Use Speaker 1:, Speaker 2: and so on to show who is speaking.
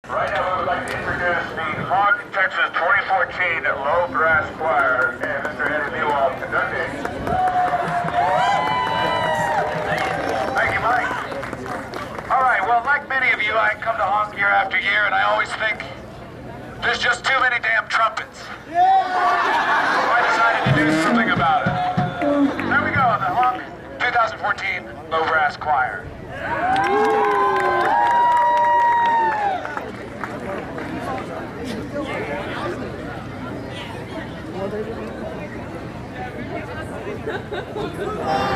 Speaker 1: Right now, we would like to introduce the HONK Texas 2014 Low Brass Choir and Mr. Eddie Newell conducting. Thank you, Mike. All right, well, like many of you, I come to HONK year after year, and I always think there's just too many damn trumpets. So I decided to do something about it. There we go, the HONK 2014 Low Brass Choir.
Speaker 2: Oh,